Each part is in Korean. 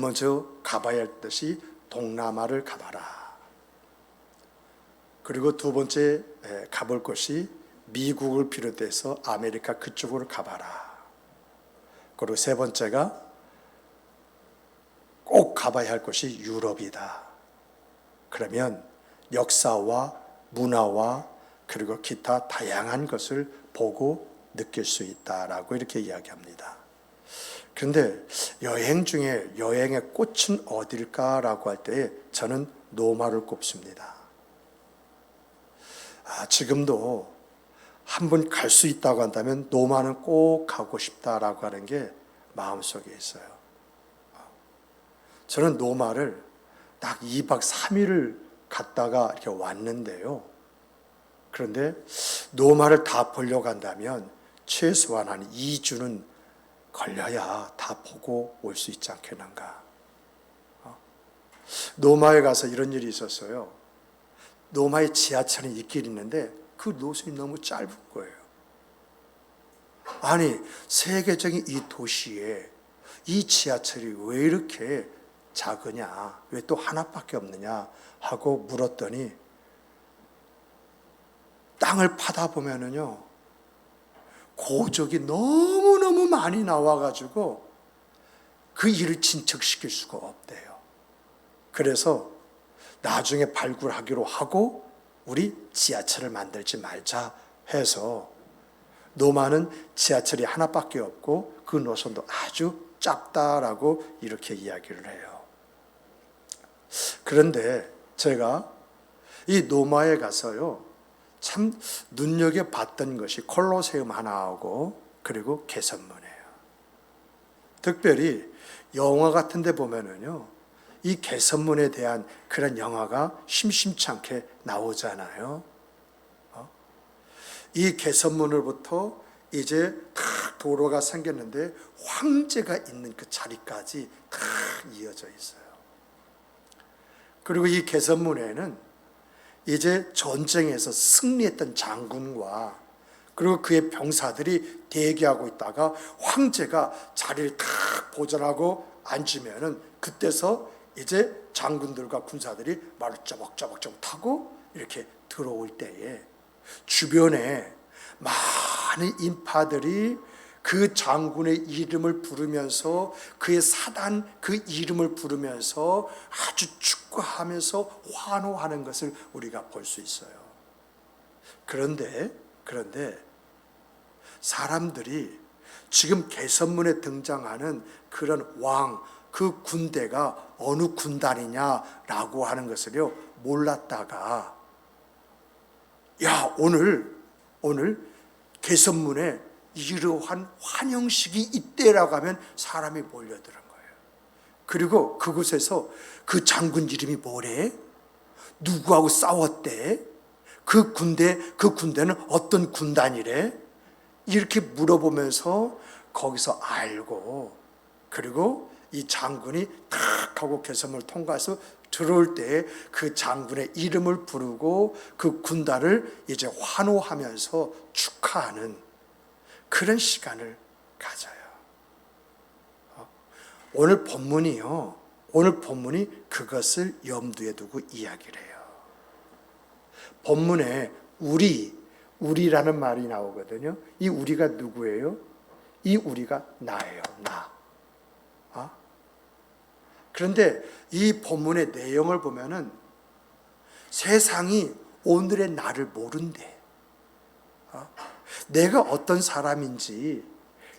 먼저 가봐야 할 것이 동남아를 가봐라. 그리고 두 번째 가볼 것이 미국을 비롯해서 아메리카 그쪽으로 가봐라. 그리고 세 번째가 꼭 가봐야 할 것이 유럽이다. 그러면 역사와 문화와 그리고 기타 다양한 것을 보고 느낄 수 있다라고 이렇게 이야기합니다. 그런데 여행 중에 여행의 꽃은 어딜까라고 할 때 저는 노마를 꼽습니다. 지금도 한 번 갈 수 있다고 한다면 노마는 꼭 가고 싶다라고 하는 게 마음속에 있어요. 저는 노마를 딱 2박 3일을 갔다가 이렇게 왔는데요. 그런데 노마를 다 보려고 한다면 최소한 한 2주는 걸려야 다 보고 올 수 있지 않겠는가. 노마에 가서 이런 일이 있었어요. 노마에 지하철이 있긴 있는데 그 노선이 너무 짧은 거예요. 아니, 세계적인 이 도시에 이 지하철이 왜 이렇게 작으냐, 왜 또 하나밖에 없느냐 하고 물었더니 땅을 파다 보면은요, 고적이 너무너무 많이 나와가지고 그 일을 진척시킬 수가 없대요. 그래서 나중에 발굴하기로 하고 우리 지하철을 만들지 말자 해서 노마는 지하철이 하나밖에 없고 그 노선도 아주 짧다라고 이렇게 이야기를 해요. 그런데 제가 이 노마에 가서요, 참 눈여겨봤던 것이 콜로세움 하나하고 그리고 개선문이에요. 특별히 영화 같은 데 보면은요, 이 개선문에 대한 그런 영화가 심심치 않게 나오잖아요. 이 개선문으로부터 이제 탁 도로가 생겼는데 황제가 있는 그 자리까지 탁 이어져 있어요. 그리고 이 개선문에는 이제 전쟁에서 승리했던 장군과 그리고 그의 병사들이 대기하고 있다가 황제가 자리를 탁 보전하고 앉으면은 그때서 이제 장군들과 군사들이 말을 쪼벅쪼벅 타고 이렇게 들어올 때에 주변에 많은 인파들이 그 장군의 이름을 부르면서 그의 사단 그 이름을 부르면서 아주 축구하면서 환호하는 것을 우리가 볼 수 있어요. 그런데 사람들이 지금 개선문에 등장하는 그런 왕, 그 군대가 어느 군단이냐라고 하는 것을요 몰랐다가 야, 오늘 개선문에 이러한 환영식이 있대라고 하면 사람이 몰려드는 거예요. 그리고 그곳에서 그 장군 이름이 뭐래? 누구하고 싸웠대? 그 군대는 어떤 군단이래? 이렇게 물어보면서 거기서 알고, 그리고 이 장군이 탁 하고 개선문을 통과해서 들어올 때 그 장군의 이름을 부르고 그 군단을 이제 환호하면서 축하하는 그런 시간을 가져요. 오늘 본문이 그것을 염두에 두고 이야기를 해요. 본문에 우리라는 말이 나오거든요. 이 우리가 누구예요? 이 우리가 나예요. 나. 그런데 이 본문의 내용을 보면은 세상이 오늘의 나를 모른대. 내가 어떤 사람인지,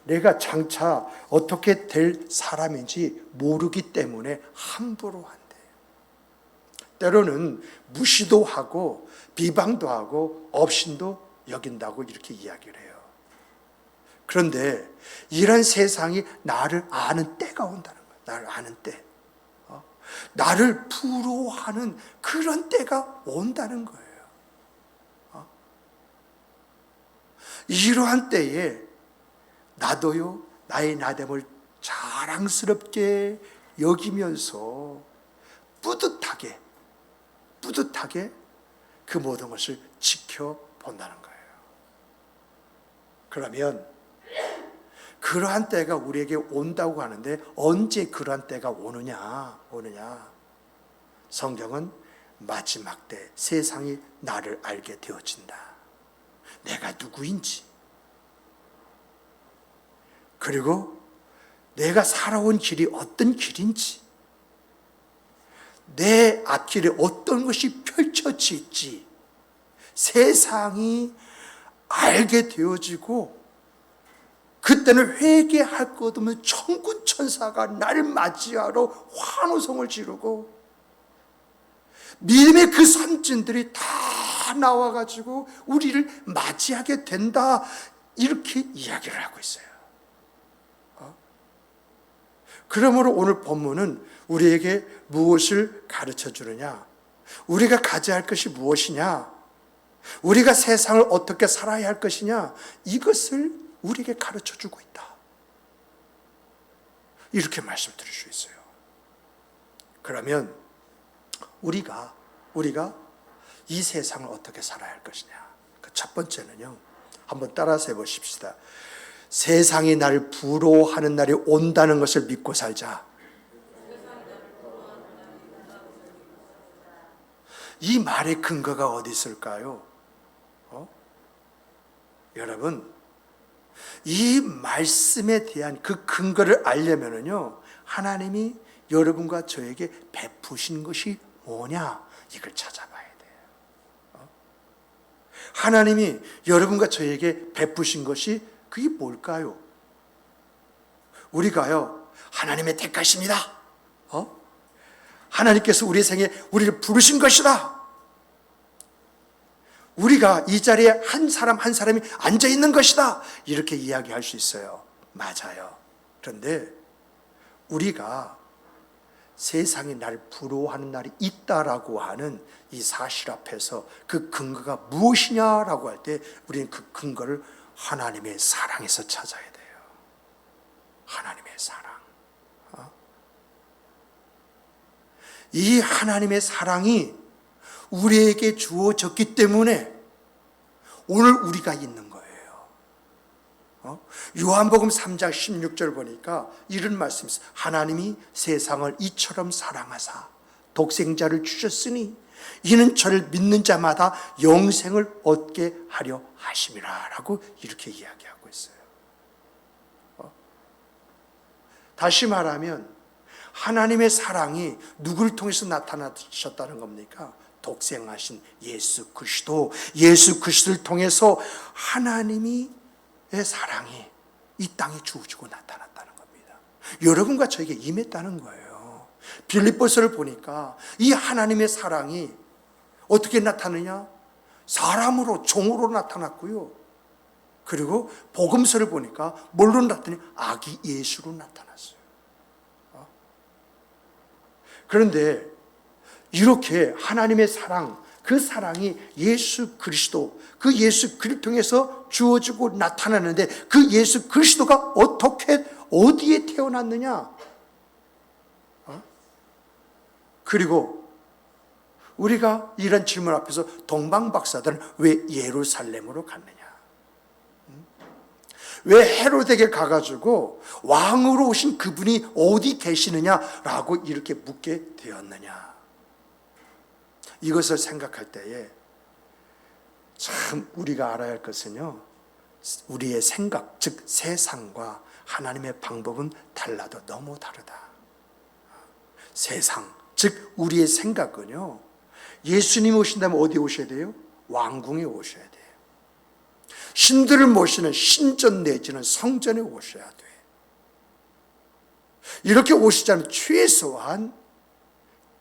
내가 장차 어떻게 될 사람인지 모르기 때문에 함부로 한대. 때로는 무시도 하고 비방도 하고 업신도 여긴다고 이렇게 이야기를 해요. 그런데 이런 세상이 나를 아는 때가 온다는 거예요. 나를 아는 때. 나를 부러워하는 그런 때가 온다는 거예요. 이러한 때에 나도요, 나의 나됨을 자랑스럽게 여기면서 뿌듯하게 그 모든 것을 지켜본다는 거예요. 그러면 그러한 때가 우리에게 온다고 하는데 언제 그러한 때가 오느냐? 성경은 마지막 때 세상이 나를 알게 되어진다. 내가 누구인지, 그리고 내가 살아온 길이 어떤 길인지, 내 앞길에 어떤 것이 펼쳐질지 세상이 알게 되어지고, 그때는 회개할 것 없는 천군 천사가 나를 맞이하러 환호성을 지르고 믿음의 그 선진들이 다 나와가지고 우리를 맞이하게 된다, 이렇게 이야기를 하고 있어요. 그러므로 오늘 본문은 우리에게 무엇을 가르쳐 주느냐? 우리가 가져야 할 것이 무엇이냐? 우리가 세상을 어떻게 살아야 할 것이냐? 이것을 우리에게 가르쳐 주고 있다, 이렇게 말씀드릴 수 있어요. 그러면 우리가 이 세상을 어떻게 살아야 할 것이냐? 그 첫 번째는요, 한번 따라서 해보십시다. 세상이 나를 부러워하는 날이 온다는 것을 믿고 살자. 이 말의 근거가 어디 있을까요? 여러분, 이 말씀에 대한 그 근거를 알려면은요, 하나님이 여러분과 저에게 베푸신 것이 뭐냐, 이걸 찾아봐야 돼요. 하나님이 여러분과 저에게 베푸신 것이 그게 뭘까요? 우리가요, 하나님의 택하십니다. 하나님께서 우리 생에 우리를 부르신 것이다. 우리가 이 자리에 한 사람 한 사람이 앉아 있는 것이다, 이렇게 이야기할 수 있어요. 맞아요. 그런데 우리가 세상이 날 부러워하는 날이 있다라고 하는 이 사실 앞에서 그 근거가 무엇이냐라고 할 때 우리는 그 근거를 하나님의 사랑에서 찾아야 돼요. 하나님의 사랑. 이 하나님의 사랑이 우리에게 주어졌기 때문에 오늘 우리가 있는 거예요. 요한복음 3장 16절 보니까 이런 말씀이 있어요. 하나님이 세상을 이처럼 사랑하사 독생자를 주셨으니 이는 저를 믿는 자마다 영생을 얻게 하려 하심이라 라고 이렇게 이야기하고 있어요. 다시 말하면 하나님의 사랑이 누구를 통해서 나타나셨다는 겁니까? 독생하신 예수 그리스도를 통해서 하나님의 사랑이 이 땅에 주어지고 나타났다는 겁니다. 여러분과 저에게 임했다는 거예요. 빌립보서를 보니까 이 하나님의 사랑이 어떻게 나타나느냐? 사람으로, 종으로 나타났고요. 그리고 복음서를 보니까 뭘로 나타나냐? 아기 예수로 나타났어요. 그런데 이렇게 하나님의 사랑, 그 사랑이 예수 그리스도, 그 예수 그리스도를 통해서 주어지고 나타나는데 그 예수 그리스도가 어떻게 어디에 태어났느냐? 그리고 우리가 이런 질문 앞에서 동방박사들은 왜 예루살렘으로 갔느냐? 왜 헤로데게 가가지고 왕으로 오신 그분이 어디 계시느냐라고 이렇게 묻게 되었느냐? 이것을 생각할 때에 참 우리가 알아야 할 것은요, 우리의 생각, 즉 세상과 하나님의 방법은 달라도 너무 다르다. 세상, 즉 우리의 생각은요, 예수님이 오신다면 어디 오셔야 돼요? 왕궁에 오셔야 돼요. 신들을 모시는 신전 내지는 성전에 오셔야 돼. 이렇게 오시자면 최소한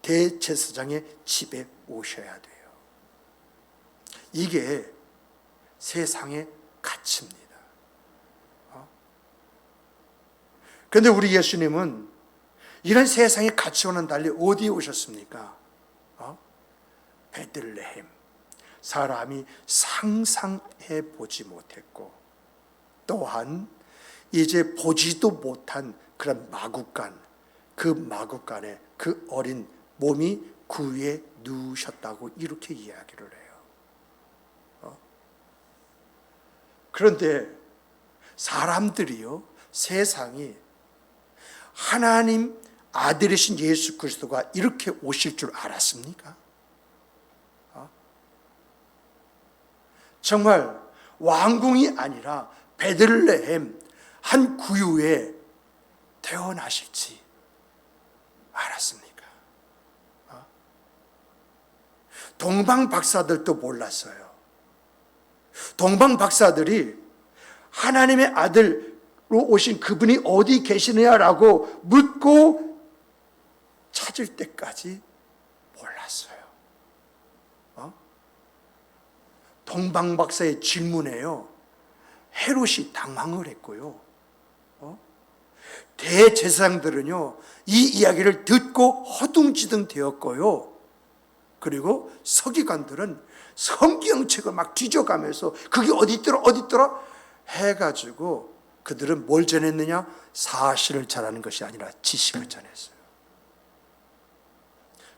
대제사장의 집에 오셔야 돼요. 이게 세상의 가치입니다. 그런데 우리 예수님은 이런 세상의 가치와는 달리 어디에 오셨습니까? 베들레헴, 사람이 상상해 보지 못했고 또한 이제 보지도 못한 그런 마구간, 그 마구간에 그 어린 몸이 그 위에 누우셨다고 이렇게 이야기를 해요. 그런데 사람들이요, 세상이 하나님 아들이신 예수 그리스도가 이렇게 오실 줄 알았습니까? 정말 왕궁이 아니라 베들레헴 한 구유에 태어나실지 알았습니까? 동방 박사들도 몰랐어요. 동방 박사들이 하나님의 아들로 오신 그분이 어디 계시느냐라고 묻고 찾을 때까지 몰랐어요. 동방 박사의 질문에요, 헤롯이 당황을 했고요. 대제사장들은요, 이 이야기를 듣고 허둥지둥 되었고요. 그리고 서기관들은 성경책을 막 뒤져가면서 그게 어디 있더라 해가지고 그들은 뭘 전했느냐? 사실을 전하는 것이 아니라 지식을 전했어요.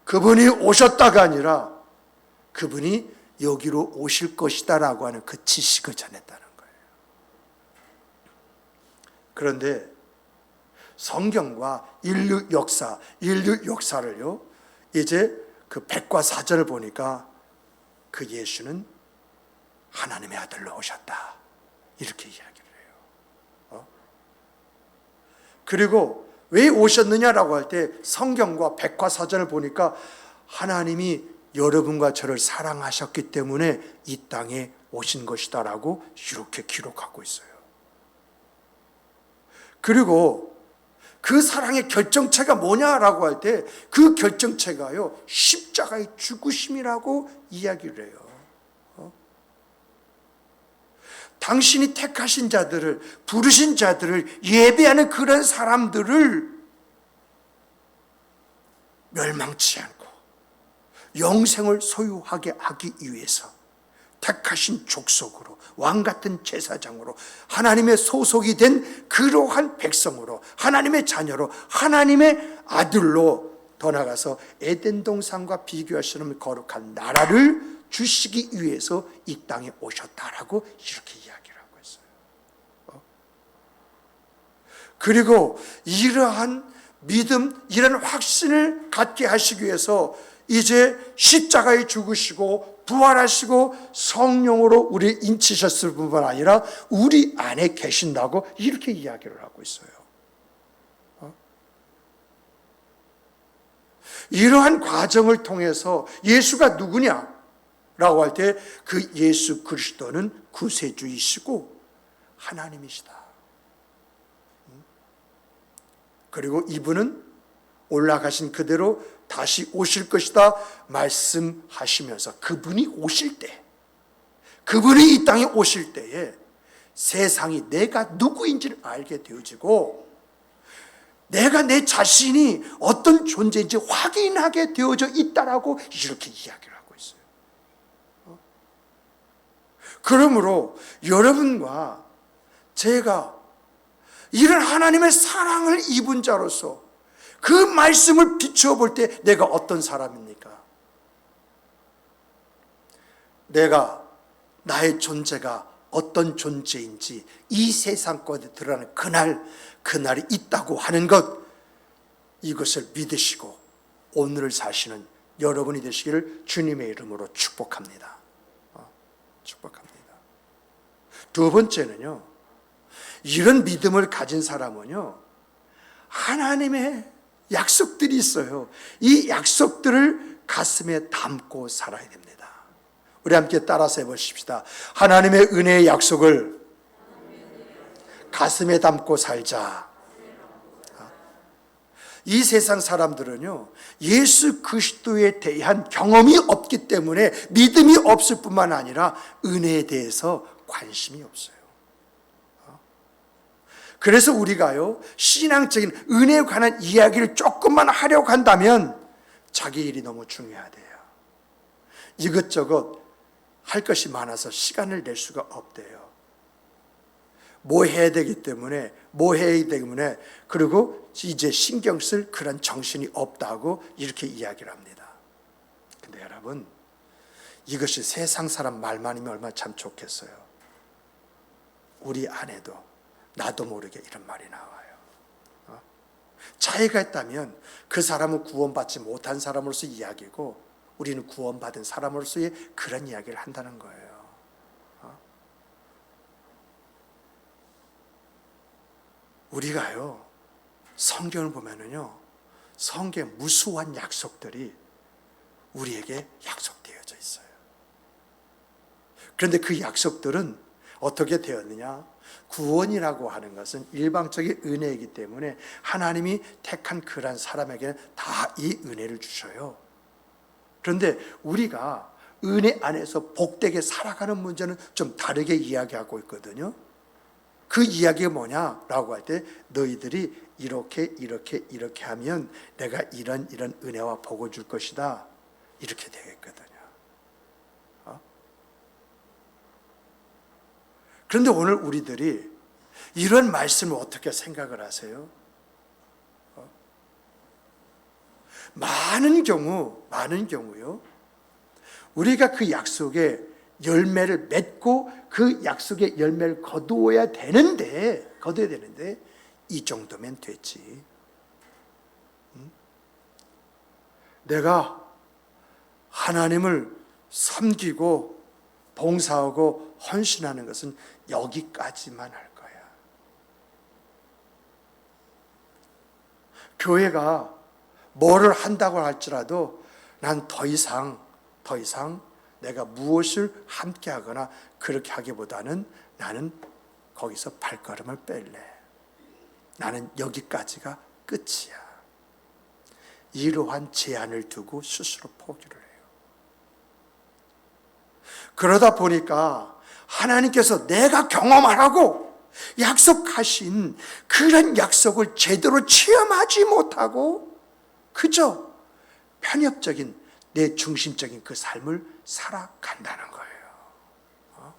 그분이 오셨다가 아니라 그분이 여기로 오실 것이다라고 하는 그 지식을 전했다는 거예요. 그런데 성경과 인류 역사를요, 이제 그 백과사전을 보니까 그 예수는 하나님의 아들로 오셨다, 이렇게 이야기를 해요. 그리고 왜 오셨느냐라고 할 때 성경과 백과사전을 보니까 하나님이 여러분과 저를 사랑하셨기 때문에 이 땅에 오신 것이다라고 이렇게 기록하고 있어요. 그리고 그 사랑의 결정체가 뭐냐라고 할 때 그 결정체가요, 십자가의 죽으심이라고 이야기를 해요. 당신이 택하신 자들을, 부르신 자들을 예배하는 그런 사람들을 멸망치 않고 영생을 소유하게 하기 위해서 택하신 족속으로, 왕같은 제사장으로, 하나님의 소속이 된 그러한 백성으로, 하나님의 자녀로, 하나님의 아들로, 더 나아가서 에덴 동산과 비교할 수 없는 거룩한 나라를 주시기 위해서 이 땅에 오셨다라고 이렇게 이야기를 하고 있어요. 그리고 이러한 믿음, 이런 확신을 갖게 하시기 위해서 이제 십자가에 죽으시고 부활하시고 성령으로 우리 인치셨을 뿐만 아니라 우리 안에 계신다고 이렇게 이야기를 하고 있어요. 이러한 과정을 통해서 예수가 누구냐라고 할 때 그 예수 그리스도는 구세주이시고 하나님이시다. 그리고 이분은 올라가신 그대로 다시 오실 것이다 말씀하시면서 그분이 오실 때, 그분이 이 땅에 오실 때에 세상이 내가 누구인지를 알게 되어지고 내가 내 자신이 어떤 존재인지 확인하게 되어져 있다라고 이렇게 이야기를 하고 있어요. 그러므로 여러분과 제가 이런 하나님의 사랑을 입은 자로서 그 말씀을 비춰볼 때 내가 어떤 사람입니까? 내가, 나의 존재가 어떤 존재인지 이 세상 것에 드러나는 그날이 있다고 하는 것, 이것을 믿으시고 오늘을 사시는 여러분이 되시기를 주님의 이름으로 축복합니다. 축복합니다. 두 번째는요, 이런 믿음을 가진 사람은요, 하나님의 약속들이 있어요. 이 약속들을 가슴에 담고 살아야 됩니다. 우리 함께 따라서 해보십시다. 하나님의 은혜의 약속을 가슴에 담고 살자. 이 세상 사람들은요, 예수 그리스도에 대한 경험이 없기 때문에 믿음이 없을 뿐만 아니라 은혜에 대해서 관심이 없어요. 그래서 우리가요, 신앙적인 은혜에 관한 이야기를 조금만 하려고 한다면 자기 일이 너무 중요하대요. 이것저것 할 것이 많아서 시간을 낼 수가 없대요. 뭐 해야 되기 때문에, 그리고 이제 신경 쓸 그런 정신이 없다고 이렇게 이야기를 합니다. 근데 여러분, 이것이 세상 사람 말만이면 얼마나 참 좋겠어요. 우리 안에도 나도 모르게 이런 말이 나와요. 차이가 있다면 그 사람은 구원받지 못한 사람으로서 이야기고 우리는 구원받은 사람으로서의 그런 이야기를 한다는 거예요. 우리가요, 성경을 보면은요, 성경에 무수한 약속들이 우리에게 약속되어져 있어요. 그런데 그 약속들은 어떻게 되었느냐? 구원이라고 하는 것은 일방적인 은혜이기 때문에 하나님이 택한 그런 사람에게는 다 이 은혜를 주셔요. 그런데 우리가 은혜 안에서 복되게 살아가는 문제는 좀 다르게 이야기하고 있거든요. 그 이야기가 뭐냐라고 할 때 너희들이 이렇게 하면 내가 이런 은혜와 복을 줄 것이다. 이렇게 되겠거든요. 그런데 오늘 우리들이 이런 말씀을 어떻게 생각을 하세요? 많은 경우요, 우리가 그 약속에 열매를 맺고 그 약속의 열매를 거두어야 되는데 이 정도면 됐지. 내가 하나님을 섬기고 봉사하고 헌신하는 것은 여기까지만 할 거야. 교회가 뭐를 한다고 할지라도 난 더 이상 내가 무엇을 함께 하거나 그렇게 하기보다는 나는 거기서 발걸음을 뺄래. 나는 여기까지가 끝이야. 이러한 제한을 두고 스스로 포기를 해요. 그러다 보니까 하나님께서 내가 경험하라고 약속하신 그런 약속을 제대로 체험하지 못하고 그저 편협적인 내 중심적인 그 삶을 살아간다는 거예요.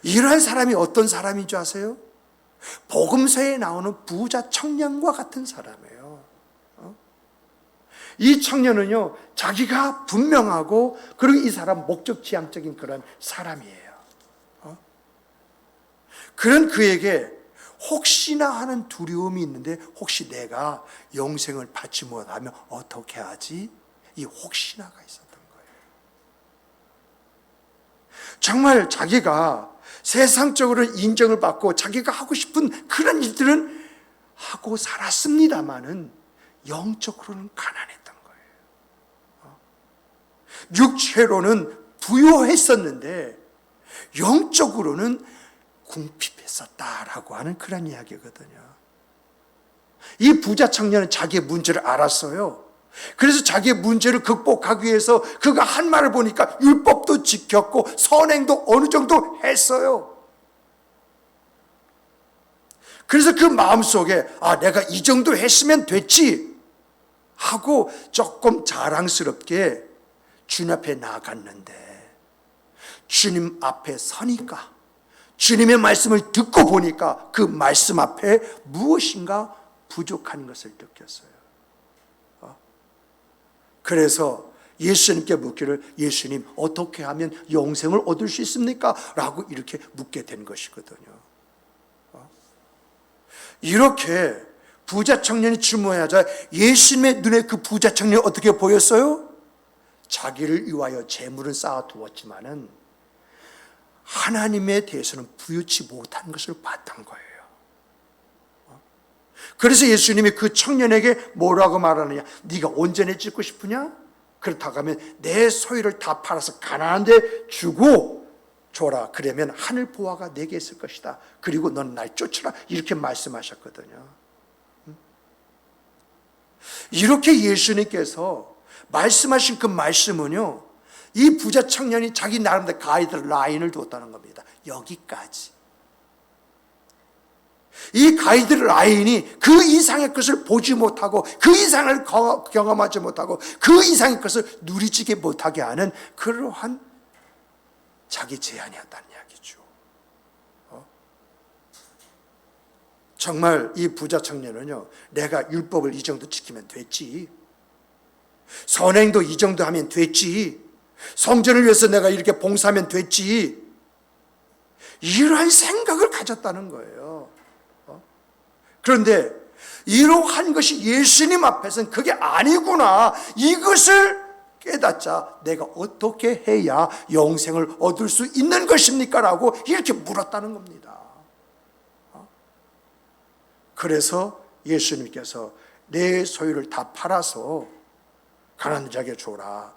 이러한 사람이 어떤 사람인 줄 아세요? 복음서에 나오는 부자 청년과 같은 사람이에요. 이 청년은요, 자기가 분명하고 그리고 이 사람 목적지향적인 그런 사람이에요. 그런 그에게 혹시나 하는 두려움이 있는데 혹시 내가 영생을 받지 못하면 어떻게 하지? 이 혹시나가 있었던 거예요. 정말 자기가 세상적으로 인정을 받고 자기가 하고 싶은 그런 일들은 하고 살았습니다마는 영적으로는 가난했던 거예요. 육체로는 부유했었는데 영적으로는 궁핍했었다라고 하는 그런 이야기거든요. 이 부자 청년은 자기의 문제를 알았어요. 그래서 자기의 문제를 극복하기 위해서 그가 한 말을 보니까 율법도 지켰고 선행도 어느 정도 했어요. 그래서 그 마음속에 내가 이 정도 했으면 됐지 하고 조금 자랑스럽게 주님 앞에 나아갔는데 주님 앞에 서니까 주님의 말씀을 듣고 보니까 그 말씀 앞에 무엇인가 부족한 것을 느꼈어요. 그래서 예수님께 묻기를 예수님 어떻게 하면 영생을 얻을 수 있습니까? 라고 이렇게 묻게 된 것이거든요. 이렇게 부자 청년이 질문하자 예수님의 눈에 그 부자 청년이 어떻게 보였어요? 자기를 위하여 재물은 쌓아두었지만은 하나님에 대해서는 부유치 못한 것을 봤던 거예요. 그래서 예수님이 그 청년에게 뭐라고 말하느냐? 네가 온전해지고 싶으냐? 그렇다고 하면 내 소유를 다 팔아서 가난한 데 주고 줘라. 그러면 하늘 보화가 내게 있을 것이다. 그리고 넌 날 쫓으라. 이렇게 말씀하셨거든요. 이렇게 예수님께서 말씀하신 그 말씀은요, 이 부자 청년이 자기 나름대로 가이드라인을 뒀다는 겁니다. 여기까지. 이 가이드라인이 그 이상의 것을 보지 못하고 그 이상을 경험하지 못하고 그 이상의 것을 누리지게 못하게 하는 그러한 자기 제한이었다는 이야기죠. 정말 이 부자 청년은요, 내가 율법을 이 정도 지키면 됐지, 선행도 이 정도 하면 됐지, 성전을 위해서 내가 이렇게 봉사하면 됐지, 이러한 생각을 가졌다는 거예요. 그런데 이러한 것이 예수님 앞에서는 그게 아니구나, 이것을 깨닫자 내가 어떻게 해야 영생을 얻을 수 있는 것입니까? 라고 이렇게 물었다는 겁니다. 그래서 예수님께서 내 소유를 다 팔아서 가난한 자에게 줘라.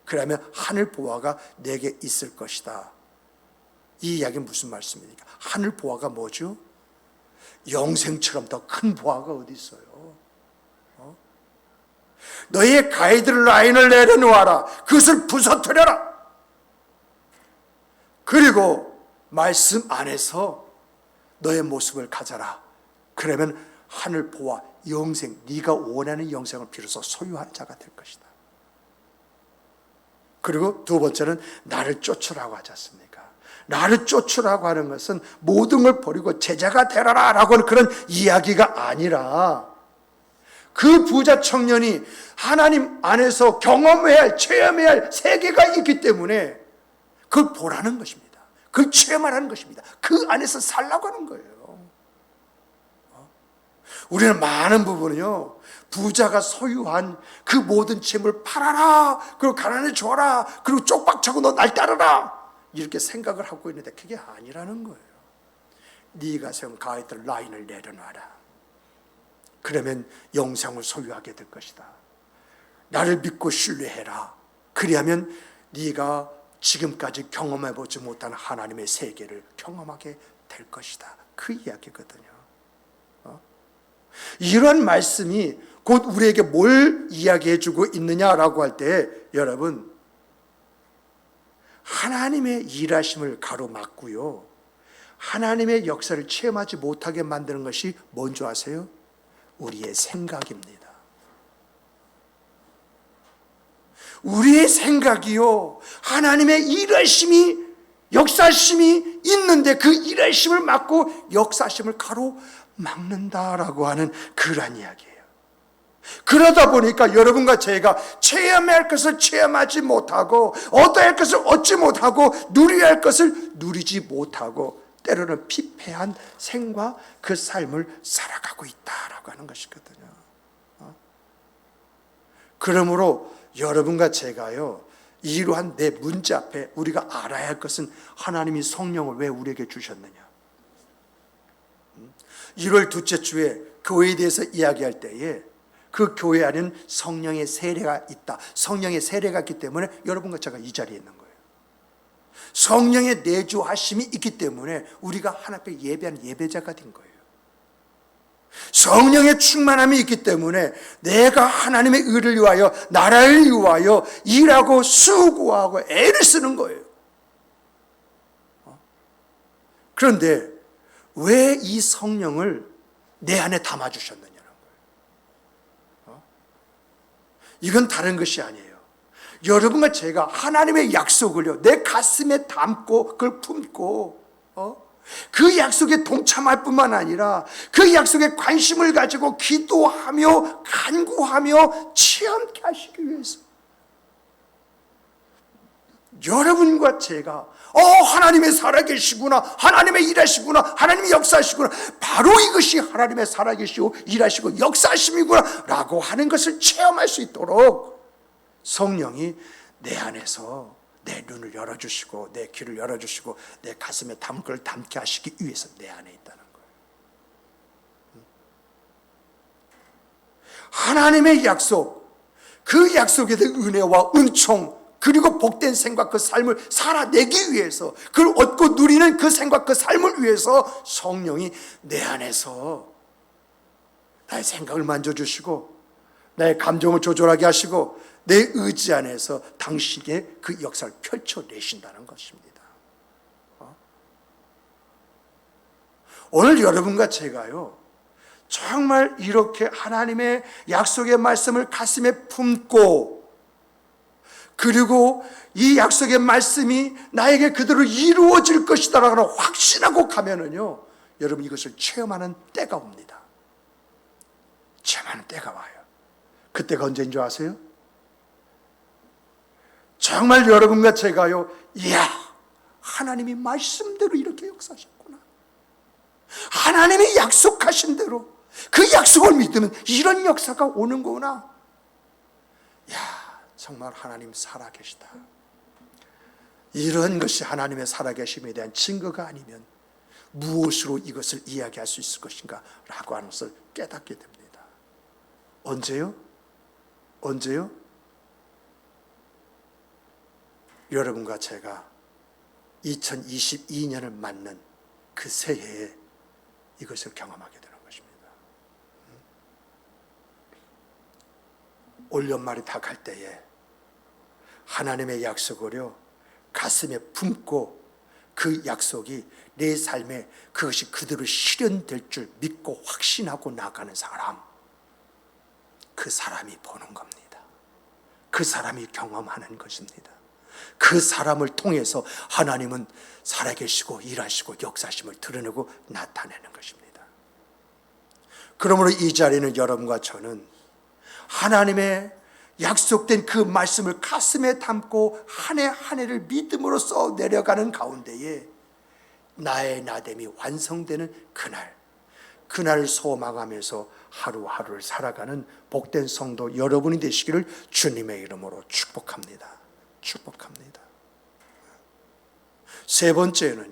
그러면 하늘 보화가 내게 있을 것이다. 이 이야기는 무슨 말씀입니까? 하늘 보화가 뭐죠? 영생처럼 더 큰 보화가 어디 있어요? 너의 가이드라인을 내려놓아라. 그것을 부서뜨려라. 그리고 말씀 안에서 너의 모습을 가져라. 그러면 하늘 보화, 영생, 네가 원하는 영생을 비로소 소유한 자가 될 것이다. 그리고 두 번째는 나를 쫓으라고 하지 않습니까? 나를 쫓으라고 하는 것은 모든 걸 버리고 제자가 되라라 라고 하는 그런 이야기가 아니라, 그 부자 청년이 하나님 안에서 경험해야 할, 체험해야 할 세계가 있기 때문에 그걸 보라는 것입니다. 그걸 체험하라는 것입니다. 그 안에서 살라고 하는 거예요. 우리는 많은 부분은요, 부자가 소유한 그 모든 재물을 팔아라, 그리고 가난해 줘라, 그리고 쪽박차고 너 날 따르라, 이렇게 생각을 하고 있는데 그게 아니라는 거예요. 네가 세운 가이드라인을 내려놔라. 그러면 영생을 소유하게 될 것이다. 나를 믿고 신뢰해라. 그리하면 네가 지금까지 경험해보지 못한 하나님의 세계를 경험하게 될 것이다. 그 이야기거든요. 이런 말씀이 곧 우리에게 뭘 이야기해주고 있느냐라고 할 때, 여러분, 하나님의 일하심을 가로막고요, 하나님의 역사를 체험하지 못하게 만드는 것이 뭔지 아세요? 우리의 생각입니다. 우리의 생각이요, 하나님의 일하심이, 역사심이 있는데 그 일하심을 막고 역사심을 가로막는다라고 하는 그러한 이야기예요. 그러다 보니까 여러분과 제가 체험해야 할 것을 체험하지 못하고, 얻어야 할 것을 얻지 못하고, 누려야 할 것을 누리지 못하고, 때로는 피폐한 생과 그 삶을 살아가고 있다라고 하는 것이거든요. 그러므로 여러분과 제가요, 이러한 내 문제 앞에 우리가 알아야 할 것은 하나님이 성령을 왜 우리에게 주셨느냐. 1월 둘째 주에 교회에 대해서 이야기할 때에 그 교회 안에는 성령의 세례가 있다. 성령의 세례가 있기 때문에 여러분과 제가 이 자리에 있는 거예요. 성령의 내주하심이 있기 때문에 우리가 하나님 앞에 예배하는 예배자가 된 거예요. 성령의 충만함이 있기 때문에 내가 하나님의 의를 위하여, 나라를 위하여 일하고 수고하고 애를 쓰는 거예요. 그런데 왜 이 성령을 내 안에 담아주셨느냐는 거예요. 이건 다른 것이 아니에요. 여러분과 제가 하나님의 약속을요, 내 가슴에 담고 그걸 품고 그 약속에 동참할 뿐만 아니라 그 약속에 관심을 가지고 기도하며 간구하며 체험케 하시기 위해서, 여러분과 제가 하나님의 살아계시구나, 하나님의 일하시구나, 하나님의 역사하시구나, 바로 이것이 하나님의 살아계시고 일하시고 역사하심이구나 라고 하는 것을 체험할 수 있도록 성령이 내 안에서 내 눈을 열어주시고 내 귀를 열어주시고 내 가슴에 담을 걸 담게 하시기 위해서 내 안에 있다는 거예요. 하나님의 약속, 그 약속에 대한 은혜와 은총, 그리고 복된 생과 그 삶을 살아내기 위해서, 그걸 얻고 누리는 그 생과 그 삶을 위해서 성령이 내 안에서 나의 생각을 만져주시고 나의 감정을 조절하게 하시고 내 의지 안에서 당신의 그 역사를 펼쳐내신다는 것입니다. 오늘 여러분과 제가요, 정말 이렇게 하나님의 약속의 말씀을 가슴에 품고, 그리고 이 약속의 말씀이 나에게 그대로 이루어질 것이다라고 확신하고 가면은요, 여러분 이것을 체험하는 때가 옵니다. 체험하는 때가 와요. 그때가 언제인 줄 아세요? 정말 여러분과 제가요, 이야, 하나님이 말씀대로 이렇게 역사하셨구나. 하나님이 약속하신 대로 그 약속을 믿으면 이런 역사가 오는 거구나. 야, 정말 하나님 살아계시다. 이런 것이 하나님의 살아계심에 대한 증거가 아니면 무엇으로 이것을 이야기할 수 있을 것인가 라고 하는 것을 깨닫게 됩니다. 언제요? 언제요? 여러분과 제가 2022년을 맞는 그 새해에 이것을 경험하게 되는 것입니다. 올 연말이 다 갈 때에 하나님의 약속을요 가슴에 품고 그 약속이 내 삶에 그것이 그대로 실현될 줄 믿고 확신하고 나가는 사람, 그 사람이 보는 겁니다. 그 사람이 경험하는 것입니다. 그 사람을 통해서 하나님은 살아계시고 일하시고 역사심을 드러내고 나타내는 것입니다. 그러므로 이 자리는 여러분과 저는 하나님의 약속된 그 말씀을 가슴에 담고 한 해 한 해를 믿음으로써 내려가는 가운데에 나의 나됨이 완성되는 그날을 소망하면서 하루하루를 살아가는 복된 성도 여러분이 되시기를 주님의 이름으로 축복합니다. 축복합니다. 세 번째는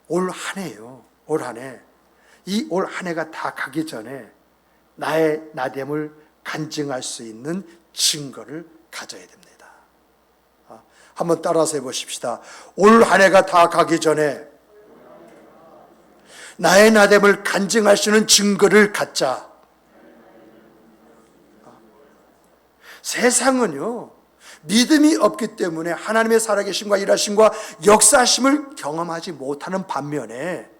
올 한 해요. 올 한 해. 이 올 한 해가 다 가기 전에 나의 나됨을 간증할 수 있는 증거를 가져야 됩니다. 한번 따라서 해보십시다. 올 한 해가 다 가기 전에 나의 나됨을 간증할 수 있는 증거를 갖자. 세상은요 믿음이 없기 때문에 하나님의 살아계심과 일하심과 역사심을 경험하지 못하는 반면에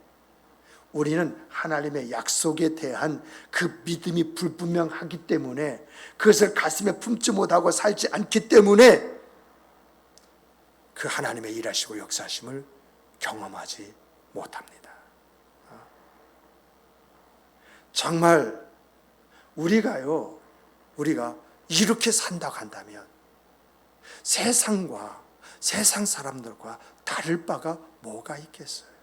우리는 하나님의 약속에 대한 그 믿음이 불분명하기 때문에 그것을 가슴에 품지 못하고 살지 않기 때문에 그 하나님의 일하시고 역사심을 경험하지 못합니다. 정말 우리가 이렇게 산다고 한다면 세상 사람들과 다를 바가 뭐가 있겠어요?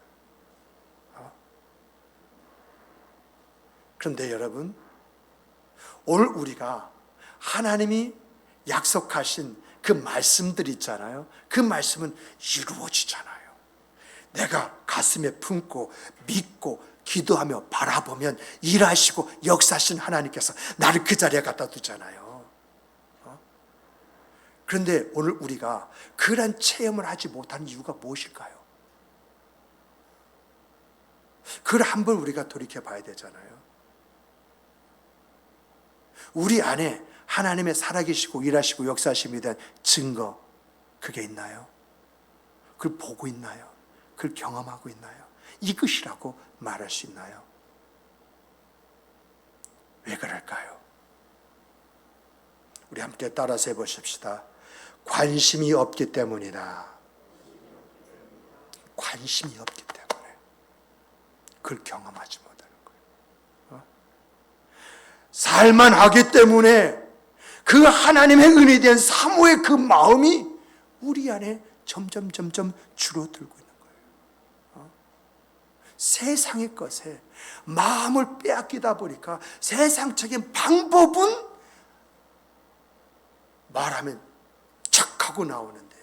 그런데 여러분, 오늘 우리가 하나님이 약속하신 그 말씀들 있잖아요. 그 말씀은 이루어지잖아요. 내가 가슴에 품고 믿고 기도하며 바라보면 일하시고 역사하신 하나님께서 나를 그 자리에 갖다 두잖아요. 그런데 오늘 우리가 그런 체험을 하지 못하는 이유가 무엇일까요? 그걸 한번 우리가 돌이켜 봐야 되잖아요. 우리 안에 하나님의 살아계시고 일하시고 역사하심에 대한 증거, 그게 있나요? 그걸 보고 있나요? 그걸 경험하고 있나요? 이것이라고 말할 수 있나요? 왜 그럴까요? 우리 함께 따라서 해보십시다. 관심이 없기 때문이다. 관심이 없기 때문에 그걸 경험하지 못하는 거예요. 살만하기 때문에 그 하나님의 은혜에 대한 사모의 그 마음이 우리 안에 점점 줄어들고 있는 거예요. 세상의 것에 마음을 빼앗기다 보니까 세상적인 방법은 말하면 착하고 나오는데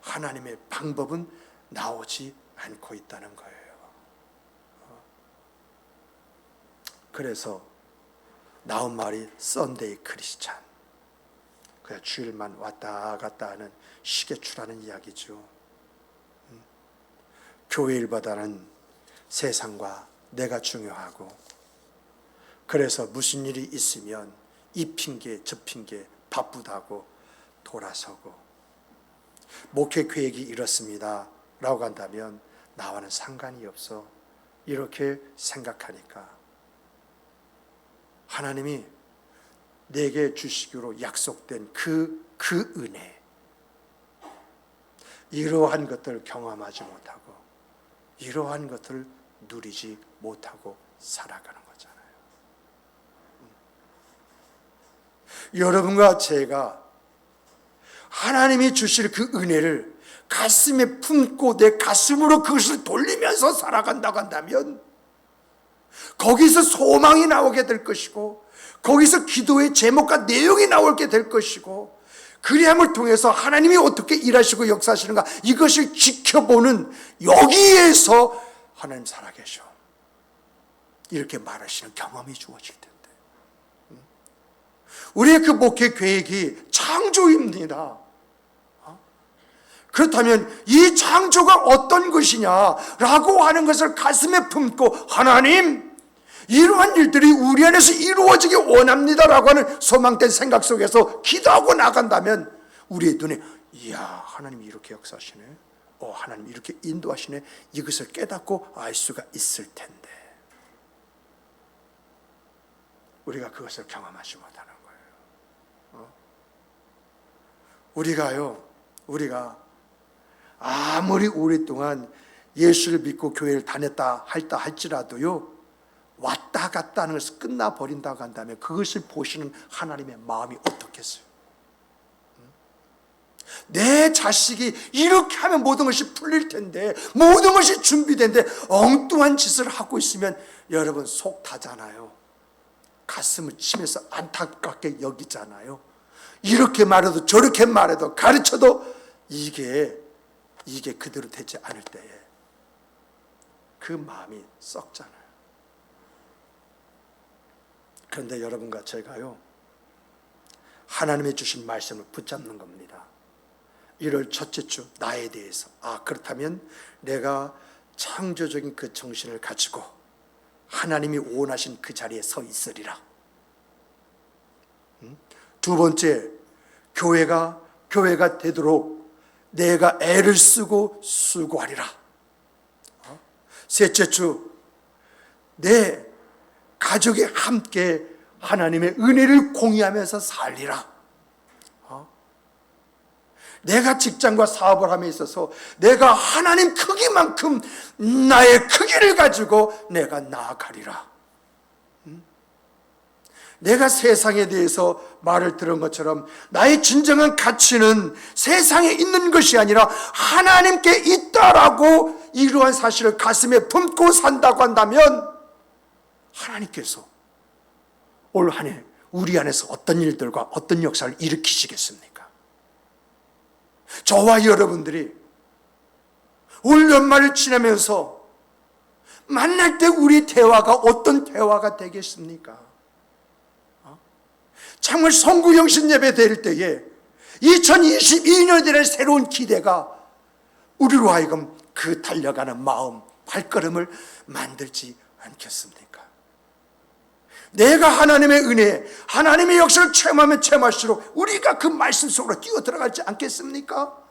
하나님의 방법은 나오지 않고 있다는 거예요. 그래서 나온 말이 썬데이 크리스찬, 그냥 주일만 왔다 갔다 하는 시계추라는 이야기죠. 교회 일보다는 세상과 내가 중요하고, 그래서 무슨 일이 있으면 이 핑계 저 핑계 바쁘다고 돌아서고, 목회 계획이 이렇습니다 라고 한다면 나와는 상관이 없어 이렇게 생각하니까 하나님이 내게 주시기로 약속된 그 은혜, 이러한 것들을 경험하지 못하고 이러한 것들을 누리지 못하고 살아가는 거잖아요. 여러분과 제가 하나님이 주실 그 은혜를 가슴에 품고 내 가슴으로 그것을 돌리면서 살아간다고 한다면 거기서 소망이 나오게 될 것이고, 거기서 기도의 제목과 내용이 나오게 될 것이고, 그리함을 통해서 하나님이 어떻게 일하시고 역사하시는가 이것을 지켜보는, 여기에서 하나님 살아계셔 이렇게 말하시는 경험이 주어질 텐데, 우리의 그 목회 계획이 창조입니다. 그렇다면 이 창조가 어떤 것이냐라고 하는 것을 가슴에 품고, 하나님 이러한 일들이 우리 안에서 이루어지기 원합니다라고 하는 소망된 생각 속에서 기도하고 나간다면 우리의 눈에, 이야, 하나님이 이렇게 역사하시네, 하나님이 이렇게 인도하시네, 이것을 깨닫고 알 수가 있을 텐데 우리가 그것을 경험하지 못하는 거예요. 우리가 아무리 오랫동안 예수를 믿고 교회를 다녔다 할지라도요, 왔다 갔다 하는 것을 끝나버린다고 한다면 그것을 보시는 하나님의 마음이 어떻겠어요? 내 자식이 이렇게 하면 모든 것이 풀릴 텐데, 모든 것이 준비된데 엉뚱한 짓을 하고 있으면 여러분 속 타잖아요. 가슴을 치면서 안타깝게 여기잖아요. 이렇게 말해도 저렇게 말해도 가르쳐도 이게 그대로 되지 않을 때에 그 마음이 썩잖아요. 그런데 여러분과 제가요, 하나님의 주신 말씀을 붙잡는 겁니다. 1월 첫째 주 나에 대해서, 그렇다면 내가 창조적인 그 정신을 가지고 하나님이 원하신 그 자리에 서 있으리라. 두 번째, 교회가 되도록 내가 애를 쓰고 수고하리라. 셋째 주, 내 가족이 함께 하나님의 은혜를 공유하면서 살리라. 내가 직장과 사업을 함에 있어서 내가 하나님 크기만큼 나의 크기를 가지고 내가 나아가리라. 내가 세상에 대해서 말을 들은 것처럼 나의 진정한 가치는 세상에 있는 것이 아니라 하나님께 있다라고 이러한 사실을 가슴에 품고 산다고 한다면 하나님께서 올 한 해 우리 안에서 어떤 일들과 어떤 역사를 일으키시겠습니까? 저와 여러분들이 올 연말을 지나면서 만날 때 우리 대화가 어떤 대화가 되겠습니까? 정말 성구영신 예배 드릴 때에 2022년에 새로운 기대가 우리로 하여금 그 달려가는 마음, 발걸음을 만들지 않겠습니까? 내가 하나님의 은혜, 하나님의 역사를 체험하면 체험할수록 우리가 그 말씀 속으로 뛰어 들어가지 않겠습니까?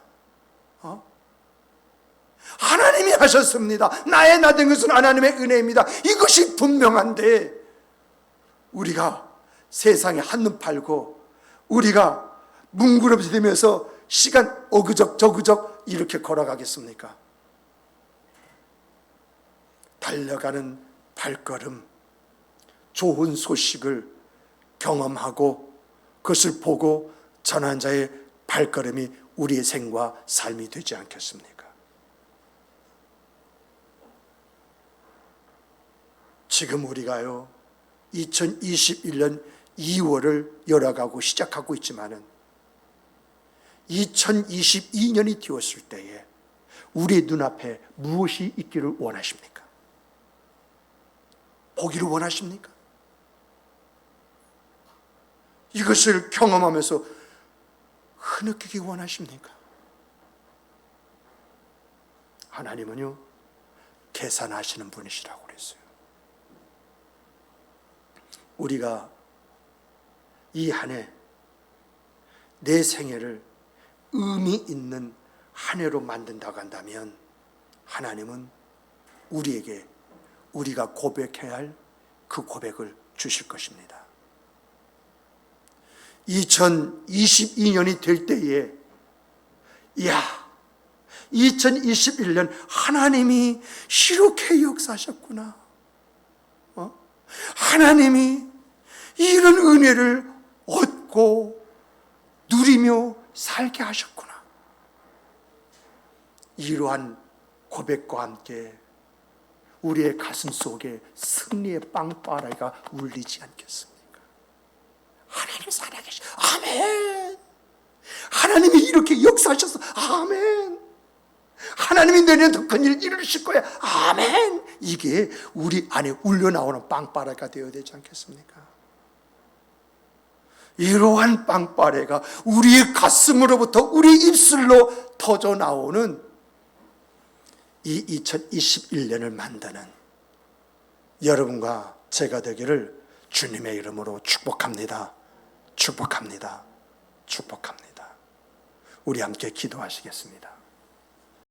하나님이 하셨습니다. 나의 나된 것은 하나님의 은혜입니다. 이것이 분명한데 우리가 세상에 한눈 팔고 우리가 문구름지면서 시간 어그적 저그적 이렇게 걸어가겠습니까? 달려가는 발걸음, 좋은 소식을 경험하고 그것을 보고 전한 자의 발걸음이 우리의 생과 삶이 되지 않겠습니까? 지금 우리가요 2021년 2월을 열어가고 시작하고 있지만은 2022년이 되었을 때에 우리의 눈앞에 무엇이 있기를 원하십니까? 보기를 원하십니까? 이것을 경험하면서 흐느끼기 원하십니까? 하나님은요 계산하시는 분이시라고 그랬어요. 우리가 이 한 해 내 생애를 의미 있는 한 해로 만든다고 한다면 하나님은 우리에게 우리가 고백해야 할 그 고백을 주실 것입니다. 2022년이 될 때에 2021년 하나님이 이렇게 역사하셨구나. 하나님이 이런 은혜를 얻고 누리며 살게 하셨구나. 이러한 고백과 함께 우리의 가슴 속에 승리의 빵빠레가 울리지 않겠습니까? 하나님 살아계시. 아멘. 하나님이 이렇게 역사하셔서 아멘. 하나님이 내년 더 큰 일 이루실 거야. 아멘. 이게 우리 안에 울려나오는 빵빠레가 되어야 되지 않겠습니까? 이러한 빵빠레가 우리의 가슴으로부터 우리 입술로 터져 나오는 이 2021년을 만드는 여러분과 제가 되기를 주님의 이름으로 축복합니다. 축복합니다. 축복합니다. 우리 함께 기도하시겠습니다.